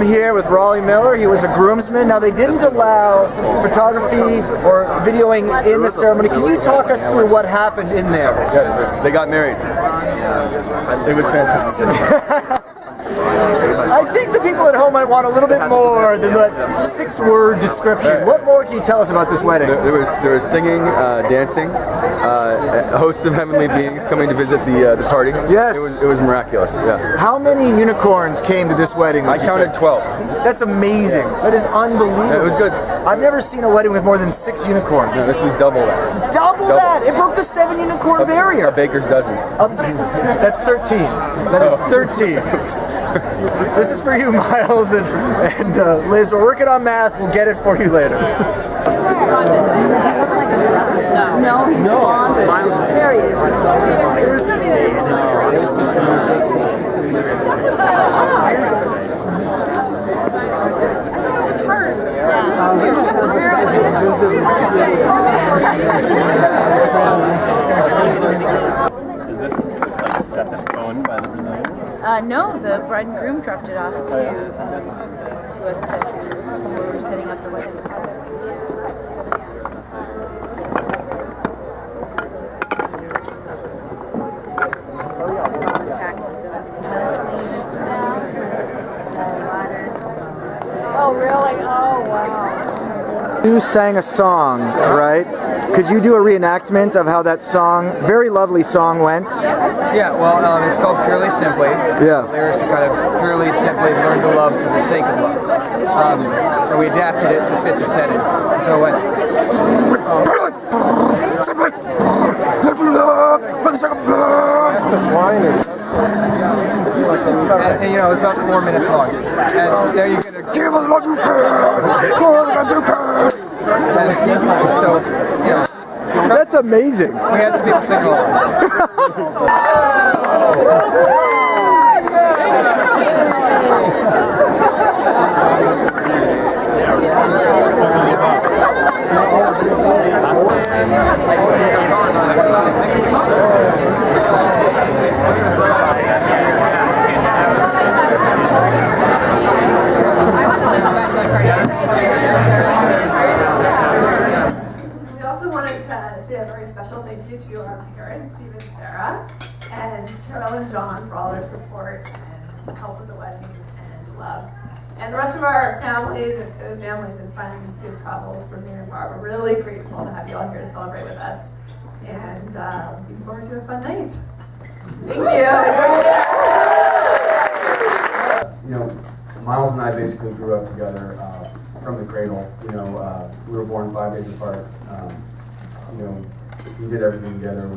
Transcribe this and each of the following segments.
I'm here with Raleigh Miller. He was a groomsman. Now, they didn't allow photography or videoing in the ceremony. Can you talk us through what happened in there? Yes, they got married. It was fantastic. I think the people at home might want a little bit more than that 6-word description. What more can you tell us about this wedding? There was singing, dancing, hosts of heavenly beings coming to visit the party. Yes. It was miraculous. Yeah. How many unicorns came to this wedding? I counted 12. That's amazing. That is unbelievable. Yeah, it was good. I've never seen a wedding with more than 6 unicorns. No, this was double that. Double that! It broke the 7-unicorn barrier. A baker's dozen. That's 13. That is 13. This is for you, Miles and Liz. We're working on math. We'll get it for you later. No, he's blonde. There he is. Is this like a set that's owned by the presenter? No, the bride and groom dropped it off to us when we were setting up the wedding. Oh, really? Oh, wow. You sang a song, right? Could you do a reenactment of how that song, very lovely song, went? Yeah, well, it's called Purely Simply. Yeah. The lyrics are kind of purely simply learn to love for the sake of love. And we adapted it to fit the setting. So it went. Simply, learn to love for the sake of love. And you know, it's about 4 minutes long. And there you're gonna Give us what you can, for the you can. so, you know, That's amazing. we had some people sing along. We also wanted to say a very special thank you to our parents, Steve and Sarah, and Carol and John for all their support and help with the wedding and love. And the rest of our families, extended families and friends who traveled from near and far, we're really grateful to have you all here to celebrate with us. And looking forward to a fun night. Thank you. You know, Miles and I basically grew up together from the cradle. You know, we were born 5 days apart. You know, we did everything together.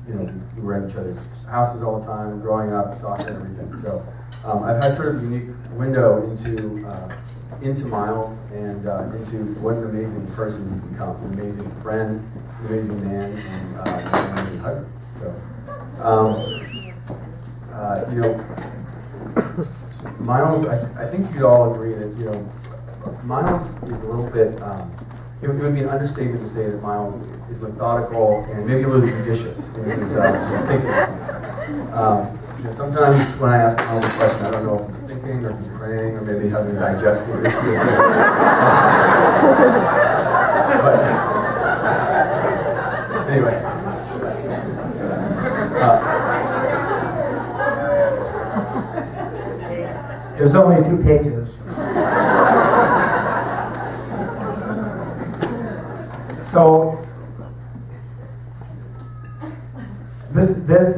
You know, we were at each other's houses all the time, growing up, soccer and everything. So I've had sort of a unique window into Miles and into what an amazing person he's become, an amazing friend, an amazing man, and an amazing husband. So, you know, Miles, I think you'd all agree that, you know, Miles is a little bit, it would be an understatement to say that Miles is methodical and maybe a little judicious in his thinking. You know, sometimes when I ask Miles a question, I don't know if he's thinking or if he's praying or maybe having a digestive issue. But anyway. There's only 2 pages. So this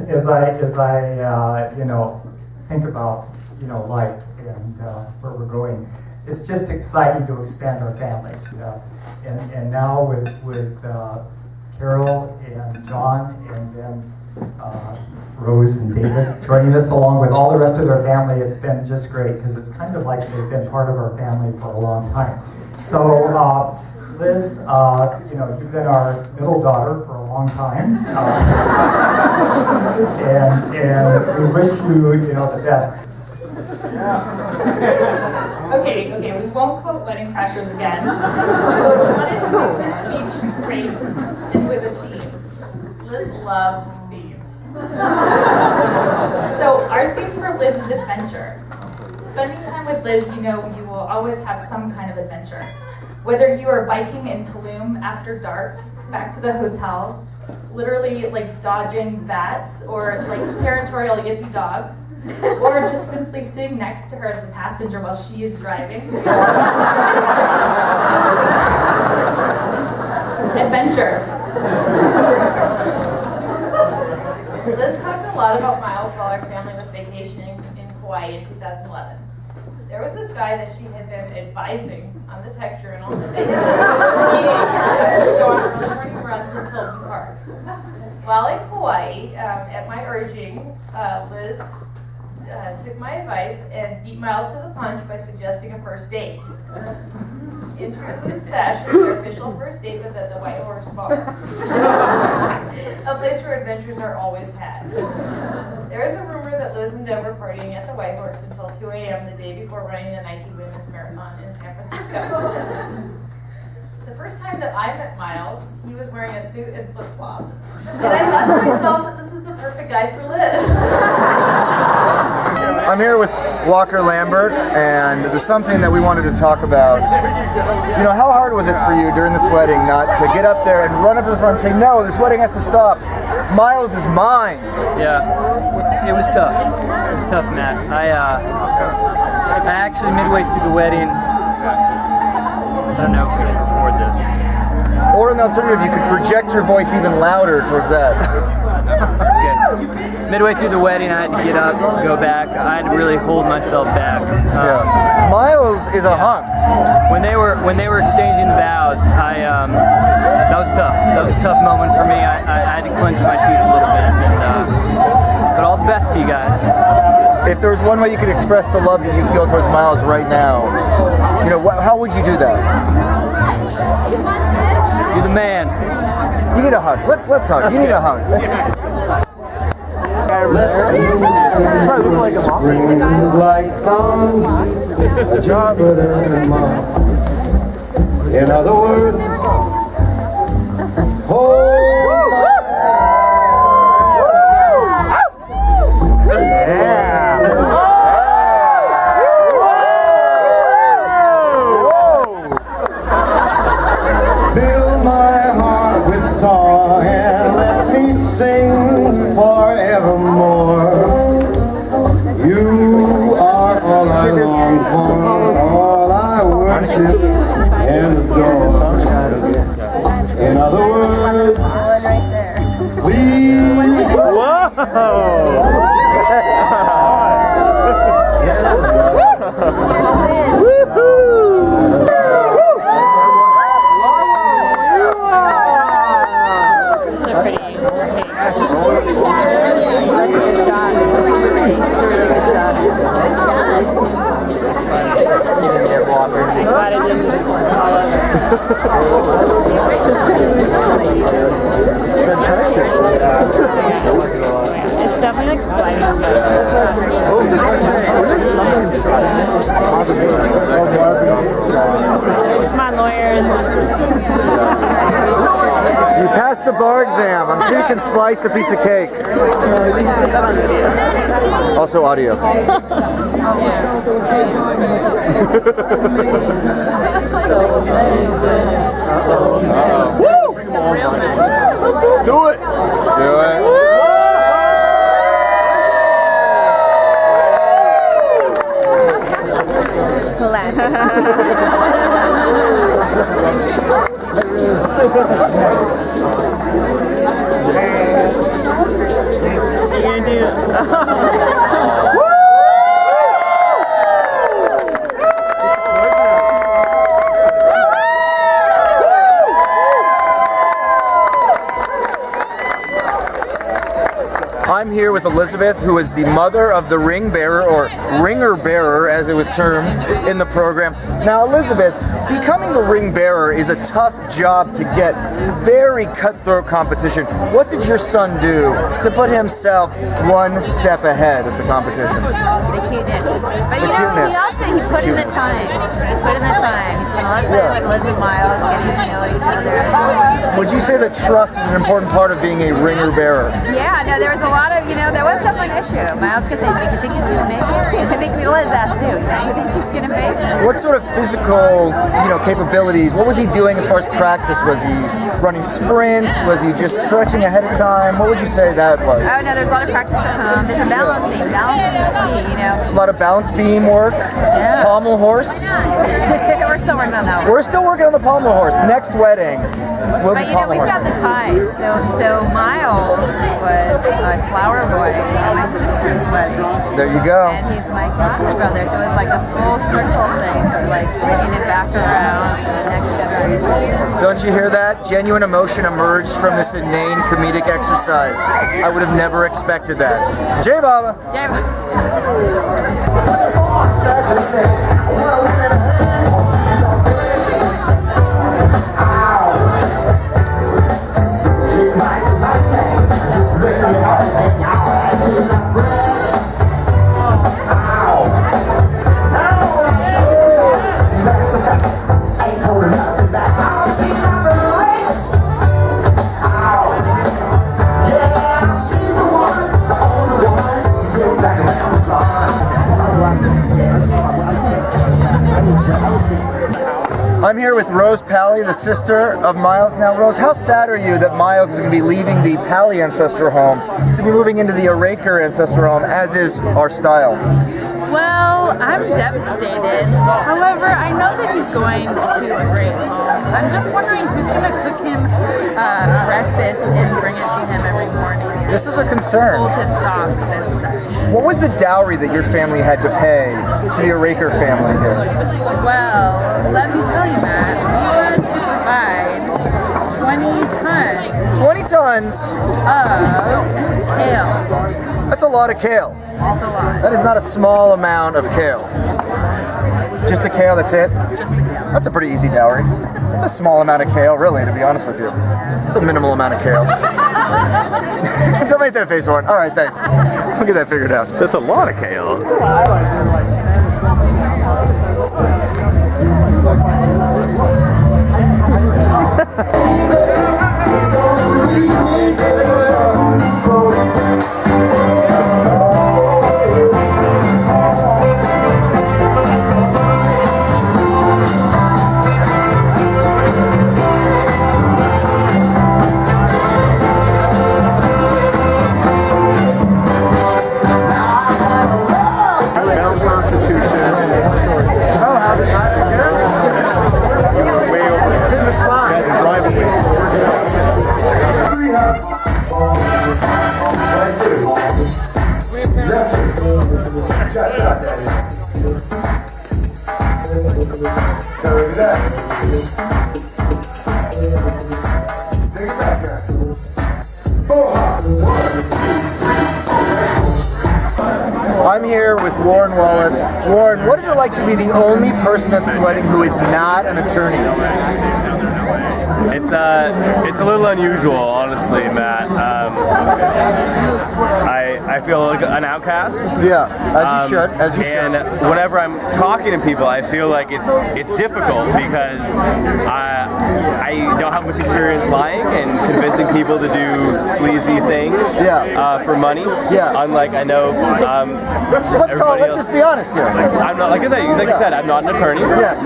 as I you know, think about, you know, life and where we're going, it's just exciting to expand our families. And now with Carol and John and then Rose and David joining us along with all the rest of their family, it's been just great because it's kind of like they've been part of our family for a long time. So Liz, you know, you've been our middle daughter for a long time, and we wish you, you know, the best. Okay, we won't quote Wedding Crashers again, but we wanted to make this speech great and with a theme. Liz loves themes. So our theme for Liz is adventure. spending time with Liz, you know you will always have some kind of adventure. Whether you are biking in Tulum after dark, back to the hotel, literally like dodging bats or like territorial yippy dogs, or just simply sitting next to her as the passenger while she is driving. Adventure. Liz talked a lot about Miles while our family was vacationing in Hawaii in 2011. There was this guy that she had been advising on the tech journal that they had to go on early morning runs in Tilton Park. While in Hawaii, at my urging, Liz took my advice and beat Miles to the punch by suggesting a first date. In true Liz fashion, their official first date was at the White Horse Bar, a place where adventures are always had. There is a rumor that Liz and Deb were partying at the White Horse until 2 a.m. the day before running the Nike Women's Marathon in San Francisco. The first time that I met Miles, he was wearing a suit and flip-flops. And I thought to myself that this is the perfect guy for Liz. I'm here with Walker Lambert, and there's something that we wanted to talk about. You know, how hard was it for you during this wedding not to get up there and run up to the front and say, no, this wedding has to stop. Miles is mine. Yeah, it was tough. It was tough, Matt. I actually, midway through the wedding, I don't know if we should record this. Or an alternative, you could project your voice even louder towards that. Okay. Midway through the wedding, I had to get up, go back. I had to really hold myself back. Miles is a hunk. When they were exchanging the vows, that was tough. That was a tough moment for me. I had to clench my teeth a little bit. But all the best to you guys. If there was one way you could express the love that you feel towards Miles right now, you know, how would you do that? You're the man. You need a hug. Let's hug. You need a hug. Springs like thorns, a sharper than a moth. In other words, hold fill my heart with song and let me sing forevermore. You are all I long for, all I worship and adore. In other words, please. It's definitely exciting. My lawyers. You passed the bar exam. I'm sure you can slice a piece of cake. Also audio. Do it! Do it! I'm here with Elizabeth, who is the mother of the ring bearer, or ringer bearer as it was termed in the program. Now, Elizabeth, becoming the ring bearer is a tough job to get. Very cutthroat competition. What did your son do to put himself one step ahead of the competition? The cuteness. But you know, he put in the time. He put in the time. He spent a lot of time with Liz and Miles getting to know each other. Would you say that trust is an important part of being a ringer bearer? Yeah, no, there was a lot of, there was definitely an issue. Miles could say, do you think he's going to make it? I think Liz asked too, do you think he's going to make it? What sort of physical, capabilities, what was he doing as far as practice? Was he running sprints? Was he just stretching ahead of time? What would you say that was? Oh no, there's a lot of practice at home. There's a balancing. Balancing is key, A lot of balance beam work, pommel horse. We're still working on that one. We're still working on the pommel horse. Next wedding. But we've got the ties. So Miles was a flower boy at my sister's wedding. There you go. And he's my Koch brother. So it was like a full circle thing of like bringing it back around to the next generation. Don't you hear that? Genuine emotion emerged from this inane comedic exercise. I would have never expected that. Jai Baba. Jai Baba. I'm here with Rose Pally, the sister of Miles. Now, Rose, how sad are you that Miles is going to be leaving the Pally ancestor home to be moving into the Araker ancestor home, as is our style? Well, I'm devastated. However, I know that he's going to a great home. I'm just wondering who's going to cook him breakfast and bring it to him every morning. This is a concern. Fold his socks and such. What was the dowry that your family had to pay to the Araker family here? Well, let me tell you, Matt, we had to provide 20 tons. 20 tons? Of kale. That's a lot of kale. That's a lot. That is not a small amount of kale. Just the kale, that's it? Just the kale. That's a pretty easy dowry. It's a small amount of kale, really, to be honest with you. It's a minimal amount of kale. Don't make that face, Warren. All right, thanks. We'll get that figured out. That's a lot of kale. I'm here with Warren Wallace. Warren, what is it like to be the only person at this wedding who is not an attorney? It's a little unusual, honestly, Matt. I feel like an outcast. Yeah, as you should. And whenever I'm talking to people, I feel like it's difficult because I don't have much experience lying and convincing people to do sleazy things for money. Yeah. Unlike I know. Let's just be honest here. I'm not like I said. I'm not an attorney. Yes.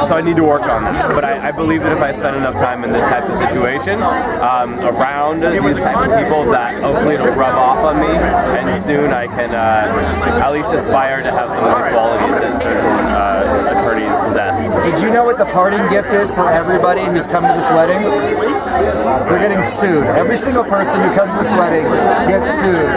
So I need to work on that. But I believe that if I spend enough time in this type of situation, around these type of people, that hopefully it'll rub off on me, and soon I can at least aspire to have some of the qualities that certain attorneys possess. Did you know what the parting gift is for everybody who's come to this wedding? they're getting sued. Every single person who comes to this wedding gets sued.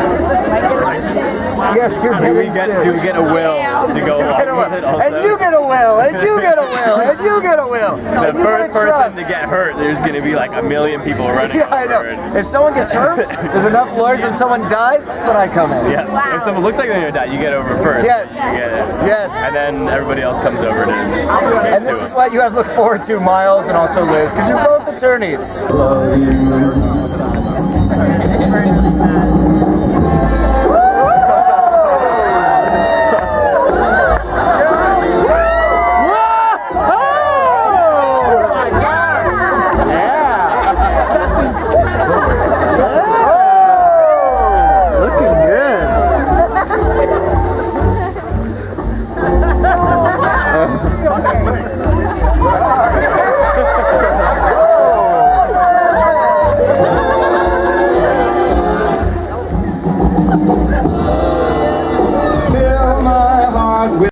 Yes, you're getting sued. Do we get a will to go along with it also? And you get a will, and you get a will, and you get a will. The first person to get hurt, there's going to be like a million people running Yeah, I know. over it. If someone gets hurt, there's enough lawyers, and someone dies, that's when I come in. Yeah. If someone looks like they're going to die, you get over first. Yes. You get it. Yes. And then everybody else comes over to And this is what you have to look forward to, Miles and also Liz, because you're both attorneys.